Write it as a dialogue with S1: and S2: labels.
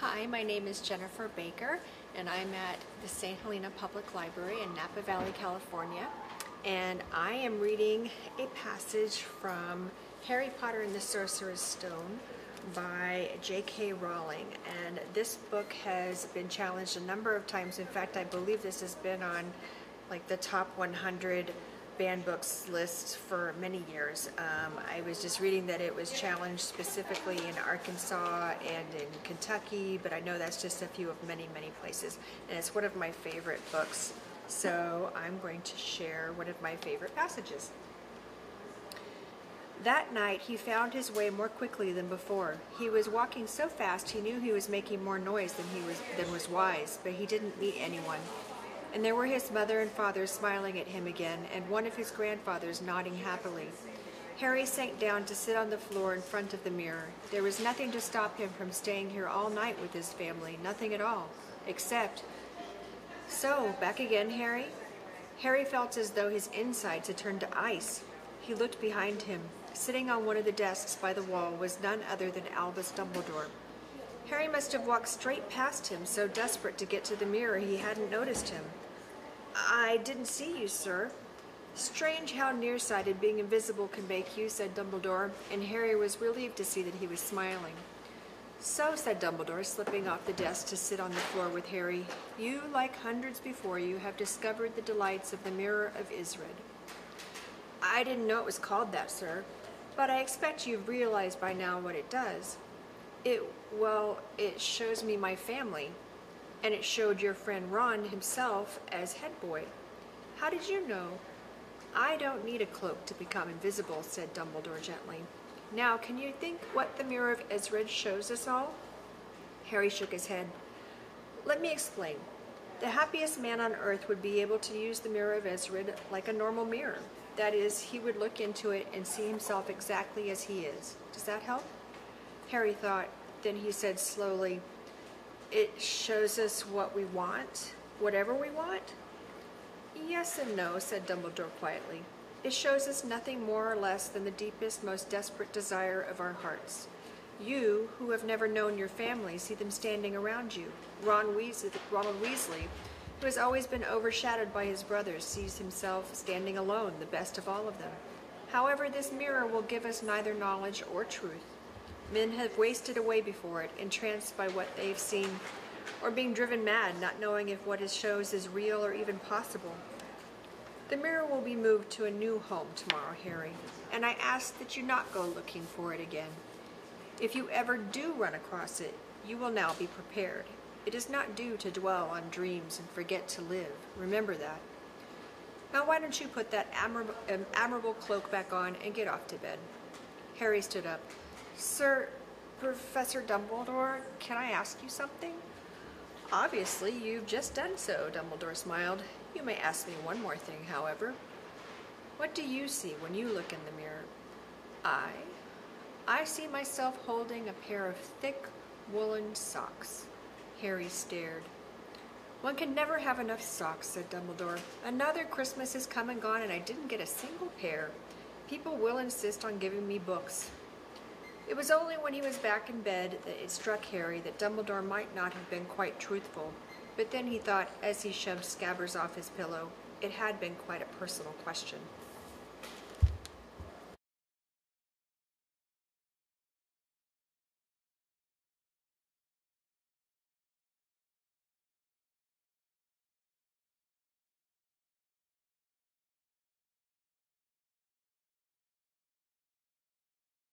S1: Hi, my name is Jennifer Baker, and I'm at the St. Helena Public Library in Napa Valley, California. And I am reading a passage from Harry Potter and the Sorcerer's Stone by J.K. Rowling. And this book has been challenged a number of times. In fact, I believe this has been on like the top 100 banned books list for many years. I was just reading that it was challenged specifically in Arkansas and in Kentucky, but I know that's just a few of many, many places. And it's one of my favorite books. So I'm going to share one of my favorite passages. That night he found his way more quickly than before. He was walking so fast he knew he was making more noise than was wise, but he didn't meet anyone. And there were his mother and father smiling at him again, and one of his grandfathers nodding happily. Harry sank down to sit on the floor in front of the mirror. There was nothing to stop him from staying here all night with his family, nothing at all, except... So, back again, Harry? Harry felt as though his insides had turned to ice. He looked behind him. Sitting on one of the desks by the wall was none other than Albus Dumbledore. Harry must have walked straight past him, so desperate to get to the mirror he hadn't noticed him. "I didn't see you, sir." "Strange how nearsighted being invisible can make you," said Dumbledore, and Harry was relieved to see that he was smiling. "So," said Dumbledore, slipping off the desk to sit on the floor with Harry, "you, like hundreds before you, have discovered the delights of the Mirror of Isrid." "I didn't know it was called that, sir, but I expect you've realized by now what it does." It shows me my family, and it showed your friend Ron himself as head boy. How did you know?" "I don't need a cloak to become invisible," said Dumbledore gently. "Now, can you think what the Mirror of Isrid shows us all?" Harry shook his head. "Let me explain. The happiest man on earth would be able to use the Mirror of Isrid like a normal mirror. That is, he would look into it and see himself exactly as he is. Does that help?" Harry thought. Then he said slowly, "It shows us what we want, whatever we want?" "Yes and no," said Dumbledore quietly. "It shows us nothing more or less than the deepest, most desperate desire of our hearts. You, who have never known your family, see them standing around you. Ronald Weasley, who has always been overshadowed by his brothers, sees himself standing alone, the best of all of them. However, this mirror will give us neither knowledge or truth. Men have wasted away before it, entranced by what they've seen, or being driven mad, not knowing if what it shows is real or even possible. The mirror will be moved to a new home tomorrow, Harry, and I ask that you not go looking for it again. If you ever do run across it, you will now be prepared. It is not due to dwell on dreams and forget to live. Remember that. Now why don't you put that admirable cloak back on and get off to bed?" Harry stood up. "Sir, Professor Dumbledore, can I ask you something?" "Obviously, you've just done so," Dumbledore smiled. "You may ask me one more thing, however. What do you see when you look in the mirror?" I see myself holding a pair of thick woolen socks." Harry stared. "One can never have enough socks," said Dumbledore. "Another Christmas has come and gone, and I didn't get a single pair. People will insist on giving me books." It was only when he was back in bed that it struck Harry that Dumbledore might not have been quite truthful, but then he thought, as he shoved Scabbers off his pillow, it had been quite a personal question.